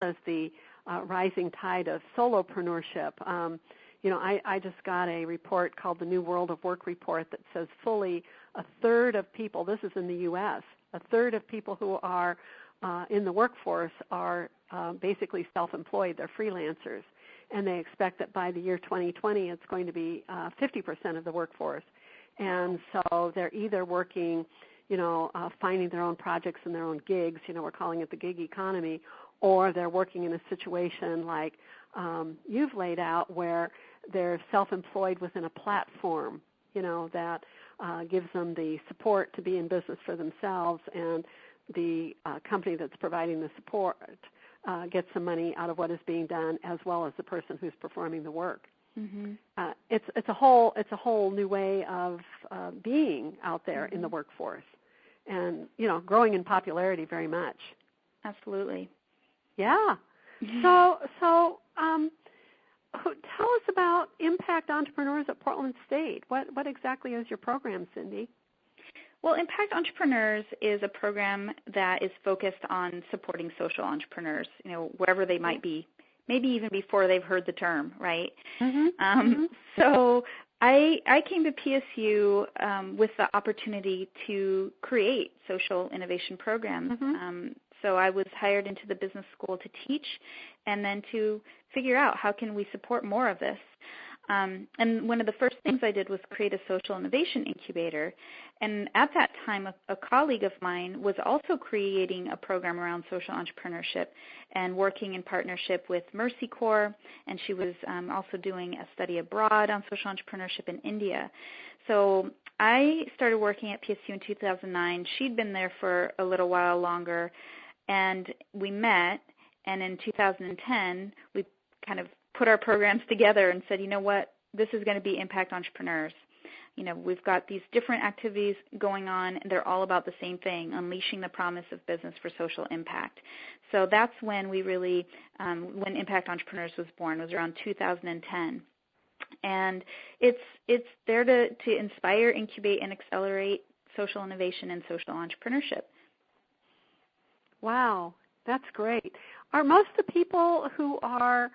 as the rising tide of solopreneurship. I just got a report called the New World of Work report that says fully a third of people, this is in the U.S., a third of people who are in the workforce are basically self-employed. They're freelancers. And they expect that by the year 2020 it's going to be 50% of the workforce. And so they're either working, finding their own projects and their own gigs, we're calling it the gig economy, or they're working in a situation like you've laid out where they're self-employed within a platform, that gives them the support to be in business for themselves, and the company that's providing the support gets some money out of what is being done, as well as the person who's performing the work. Mm-hmm. It's a whole new way of being out there in the workforce, and growing in popularity very much. Absolutely. Yeah. So tell us about Impact Entrepreneurs at Portland State. What exactly is your program, Cindy? Well, Impact Entrepreneurs is a program that is focused on supporting social entrepreneurs, wherever they might be, maybe even before they've heard the term, right? Mm-hmm. So I came to PSU with the opportunity to create social innovation programs. Mm-hmm. So I was hired into the business school to teach and then to figure out how can we support more of this. And one of the first things I did was create a social innovation incubator. And at that time, a colleague of mine was also creating a program around social entrepreneurship and working in partnership with Mercy Corps. And she was also doing a study abroad on social entrepreneurship in India. So I started working at PSU in 2009. She'd been there for a little while longer, and we met. And in 2010, we kind of put our programs together and said, you know what, this is going to be Impact Entrepreneurs. We've got these different activities going on, and they're all about the same thing, unleashing the promise of business for social impact. So that's when we really, when Impact Entrepreneurs was born, was around 2010. And it's there to inspire, incubate, and accelerate social innovation and social entrepreneurship. Wow, that's great. Are most of the people who are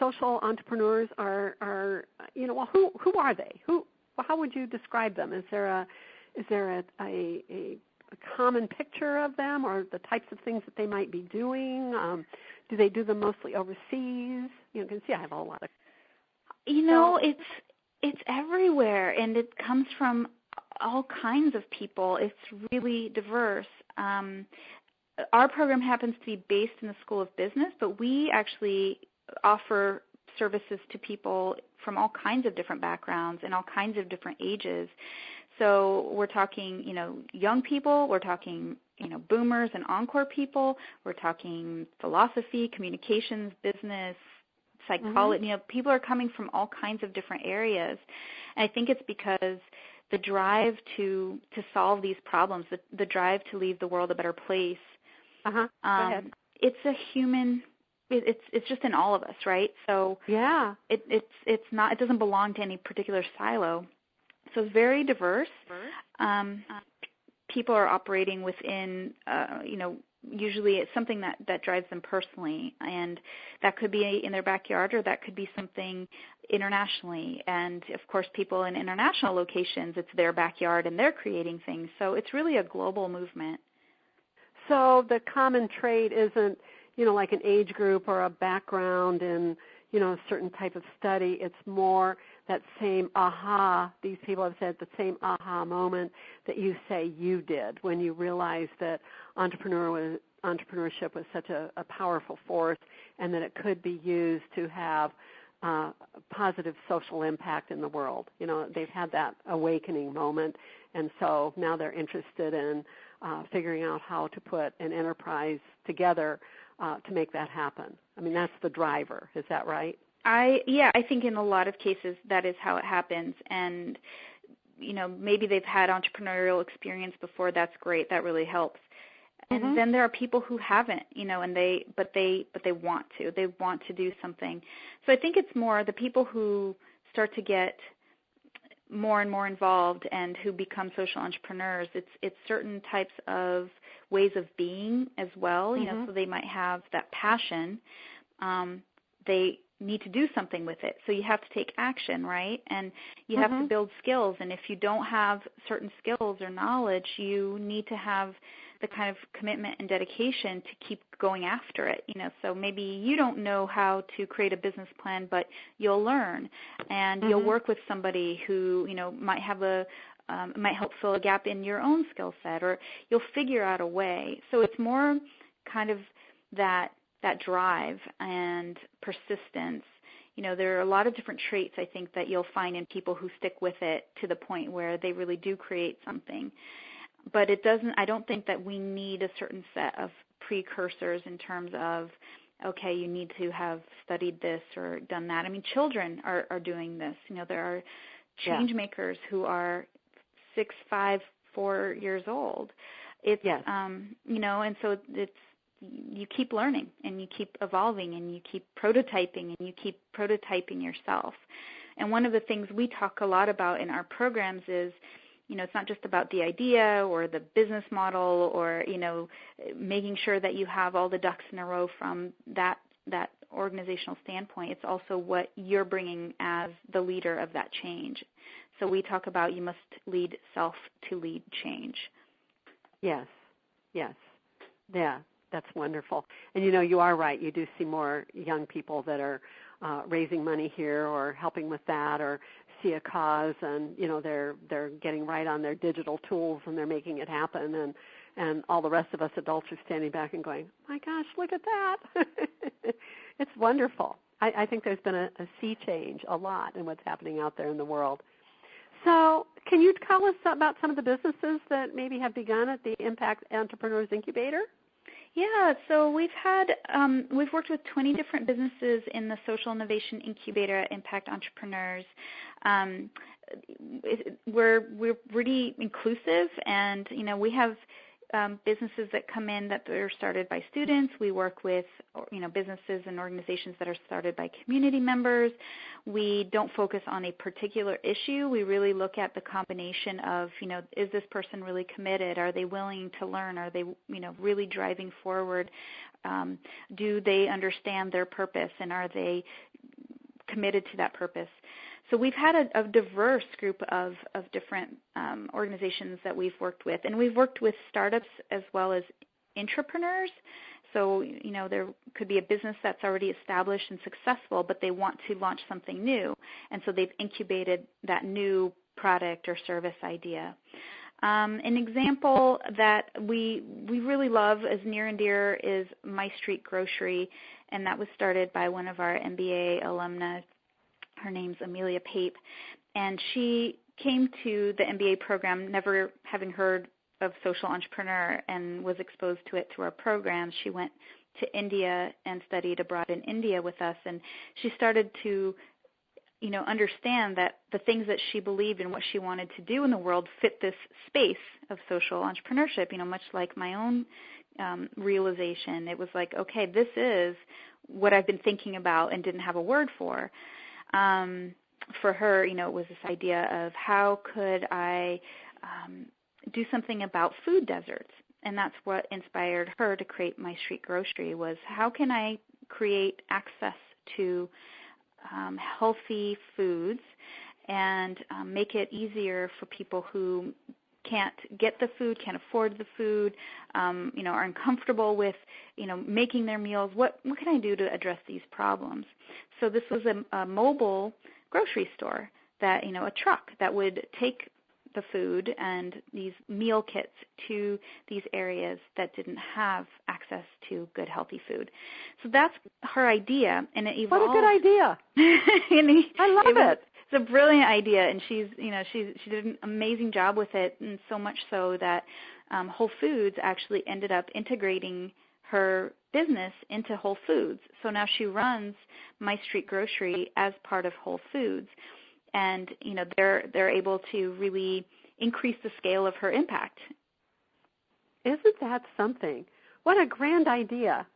social entrepreneurs are who are they? How would you describe them? Is there a common picture of them, or the types of things that they might be doing? Do they do them mostly overseas? You can see I have a lot of. It's everywhere, and it comes from all kinds of people. It's really diverse. Our program happens to be based in the School of Business, but we actually offer services to people from all kinds of different backgrounds and all kinds of different ages. So we're talking, young people, we're talking, boomers and encore people, we're talking philosophy, communications, business, psychology. Mm-hmm. People are coming from all kinds of different areas. And I think it's because the drive to solve these problems, the drive to leave the world a better place, Go ahead. It's a human. It's just in all of us, right? So yeah, it's not. It doesn't belong to any particular silo. So it's very diverse. People are operating within, usually it's something that drives them personally, and that could be in their backyard, or that could be something internationally. And of course, people in international locations, it's their backyard, and they're creating things. So it's really a global movement. So the common trait isn't, like an age group or a background in, a certain type of study. It's more that same aha, these people have said the same aha moment that you say you did when you realized that entrepreneurship was such a powerful force, and that it could be used to have positive social impact in the world. They've had that awakening moment, and so now they're interested in figuring out how to put an enterprise together to make that happen. I mean, that's the driver. Is that right? I think in a lot of cases that is how it happens. And, maybe they've had entrepreneurial experience before. That's great. That really helps. And then there are people who haven't, and they want to. They want to do something. So I think it's more the people who start to get more and more involved and who become social entrepreneurs. It's certain types of ways of being as well, you know, so they might have that passion. They need to do something with it. So you have to take action, right? And you have to build skills. And if you don't have certain skills or knowledge, you need to have the kind of commitment and dedication to keep going after it. You know, so maybe you don't know how to create a business plan, but you'll learn, and you'll work with somebody who, you know, might have might help fill a gap in your own skill set, or you'll figure out a way. So it's more kind of that drive and persistence. You know, there are a lot of different traits, I think, that you'll find in people who stick with it to the point where they really do create something. But I don't think that we need a certain set of precursors in terms of, okay, you need to have studied this or done that. I mean, children are doing this. You know, there are change makers who are 6, 5, 4 years old. It's, you know, and so you keep learning and you keep evolving and you keep prototyping and you keep prototyping yourself. And one of the things we talk a lot about in our programs is, you know, it's not just about the idea or the business model or, you know, making sure that you have all the ducks in a row from that organizational standpoint. It's also what you're bringing as the leader of that change. So we talk about you must lead self to lead change. Yes. Yeah, that's wonderful. And, you know, you are right. You do see more young people that are raising money here or helping with that, or see a cause, and, you know, they're getting right on their digital tools and they're making it happen, and all the rest of us adults are standing back and going, my gosh, look at that. It's wonderful. I think there's been a sea change a lot in what's happening out there in the world. So can you tell us about some of the businesses that maybe have begun at the Impact Entrepreneurs Incubator? Yeah, so we've worked with 20 different businesses in the Social Innovation Incubator at Impact Entrepreneurs. We're really inclusive, and, you know, we have businesses that come in that are started by students. We work with, you know, businesses and organizations that are started by community members. We don't focus on a particular issue. We really look at the combination of, you know, is this person really committed? Are they willing to learn? Are they, you know, really driving forward? Do they understand their purpose, and are they committed to that purpose? So we've had a diverse group of different organizations that we've worked with. And we've worked with startups as well as intrapreneurs. So, you know, there could be a business that's already established and successful, but they want to launch something new. And so they've incubated that new product or service idea. An example that we really love, as near and dear, is My Street Grocery, and that was started by one of our MBA alumna. Her name's Amelia Pape, and she came to the MBA program never having heard of social entrepreneur and was exposed to it through our program. She went to India and studied abroad in India with us, and she started to, you know, understand that the things that she believed and what she wanted to do in the world fit this space of social entrepreneurship, you know, much like my own realization. It was like, okay, this is what I've been thinking about and didn't have a word for. For her, you know, it was this idea of how could I do something about food deserts, and that's what inspired her to create My Street Grocery, was how can I create access to healthy foods and make it easier for people who can't get the food, can't afford the food, you know, are uncomfortable with, you know, making their meals. What can I do to address these problems? So this was a mobile grocery store that, you know, a truck that would take the food and these meal kits to these areas that didn't have access to good, healthy food. So that's her idea, and it evolved. What a good idea! I love it. It's a brilliant idea, and she did an amazing job with it, and so much so that Whole Foods actually ended up integrating her business into Whole Foods. So now she runs My Street Grocery as part of Whole Foods, and, you know, they're able to really increase the scale of her impact. Isn't that something? What a grand idea!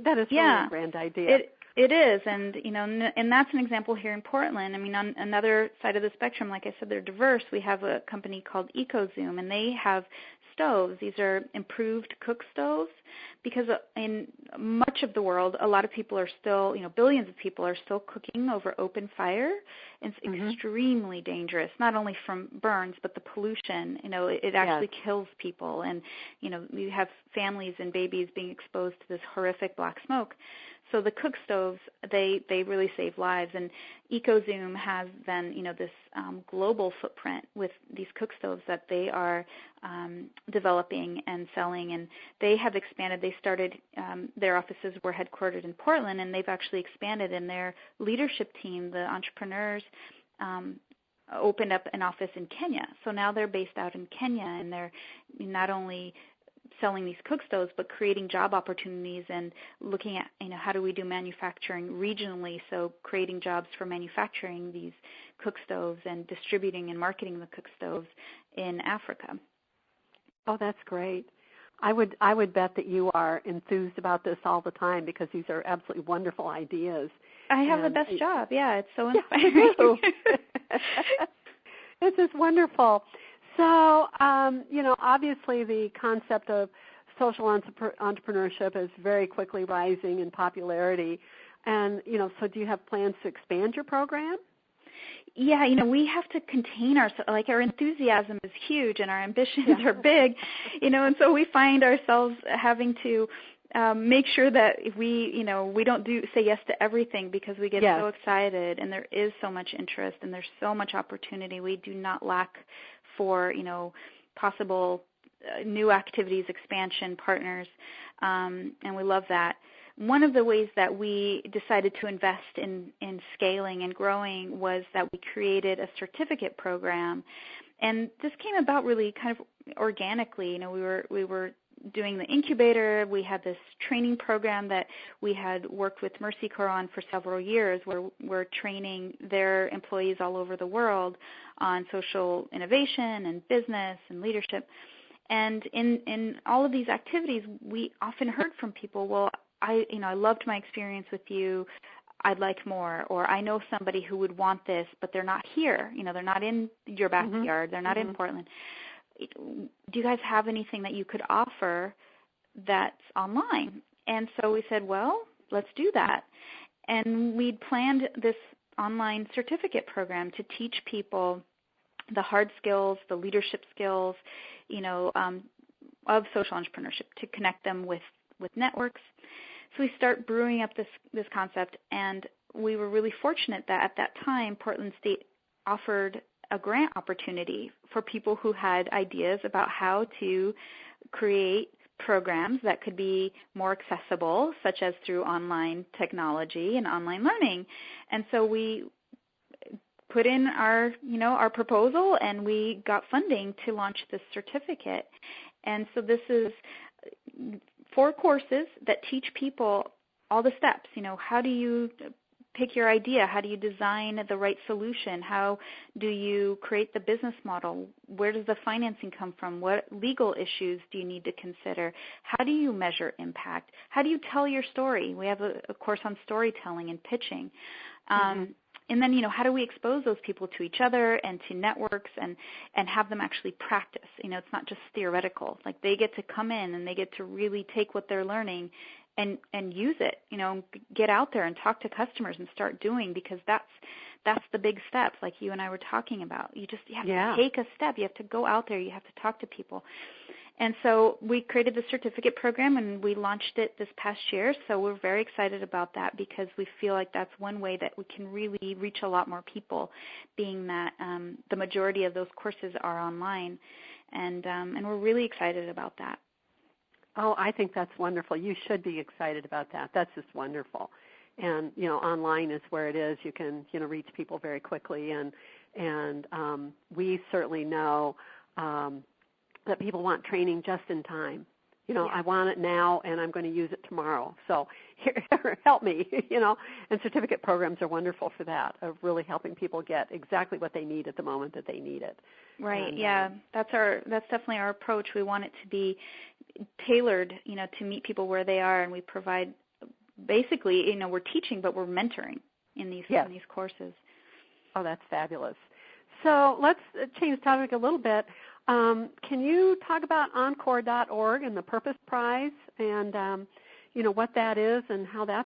That is really a grand idea. It is, and, you know, and that's an example here in Portland. I mean, on another side of the spectrum, like I said, they're diverse. We have a company called EcoZoom, and they have stoves. These are improved cook stoves because in much of the world, a lot of people are still, billions of people are still cooking over open fire. It's extremely dangerous, not only from burns, but the pollution. It actually kills people. And, you have families and babies being exposed to this horrific black smoke. So the cook stoves, they really save lives. And EcoZoom has then, this global footprint with these cook stoves that they are developing and selling. And they have expanded. They started, their offices were headquartered in Portland, and they've actually expanded. And their leadership team, the entrepreneurs, opened up an office in Kenya. So now they're based out in Kenya, and they're not only selling these cook stoves, but creating job opportunities and looking at, how do we do manufacturing regionally, so creating jobs for manufacturing these cook stoves and distributing and marketing the cook stoves in Africa. Oh, that's great. I would bet that you are enthused about this all the time because these are absolutely wonderful ideas. I have the best job. Yeah, it's so inspiring. This is wonderful. So, obviously the concept of social entrepreneurship is very quickly rising in popularity. And, so do you have plans to expand your program? Yeah, we have to contain ourselves. Like, our enthusiasm is huge and our ambitions are big, and so we find ourselves having to make sure that if we don't say yes to everything because we get so excited, and there is so much interest and there's so much opportunity. We do not lack for, possible new activities, expansion, partners, and we love that. One of the ways that we decided to invest in scaling and growing was that we created a certificate program, and this came about really kind of organically. We were doing the incubator. We had this training program that we had worked with Mercy Corps on for several years, where we're training their employees all over the world on social innovation and business and leadership. And in all of these activities, we often heard from people, well, I loved my experience with you. I'd like more. Or I know somebody who would want this, but they're not here. They're not in your backyard. They're not in Portland. Do you guys have anything that you could offer that's online? And so we said, well, let's do that. And we'd planned this online certificate program to teach people the hard skills, the leadership skills, of social entrepreneurship, to connect them with networks. So we start brewing up this concept, and we were really fortunate that at that time Portland State offered a grant opportunity for people who had ideas about how to create programs that could be more accessible, such as through online technology and online learning. And so we put in our proposal, and we got funding to launch this certificate. And so this is 4 courses that teach people all the steps. How do you pick your idea? How do you design the right solution? How do you create the business model? Where does the financing come from? What legal issues do you need to consider? How do you measure impact? How do you tell your story? We have a course on storytelling and pitching. And then, how do we expose those people to each other and to networks and have them actually practice? It's not just theoretical. Like, they get to come in and they get to really take what they're learning and use it, get out there and talk to customers and start doing, because that's the big steps, like you and I were talking about. You have to take a step. You have to go out there. You have to talk to people. And so we created the certificate program, and we launched it this past year. So we're very excited about that, because we feel like that's one way that we can really reach a lot more people, being that the majority of those courses are online. And we're really excited about that. Oh, I think that's wonderful. You should be excited about that. That's just wonderful. And, online is where it is. You can, reach people very quickly. And we certainly know that people want training just in time. I want it now, and I'm going to use it tomorrow. So here, help me, And certificate programs are wonderful for that, of really helping people get exactly what they need at the moment that they need it. Right. And, that's definitely our approach. We want it to be tailored, to meet people where they are, and we provide basically, we're teaching, but we're mentoring in these courses. Oh, that's fabulous. So let's change the topic a little bit. Can you talk about encore.org and the Purpose Prize and, what that is and how that's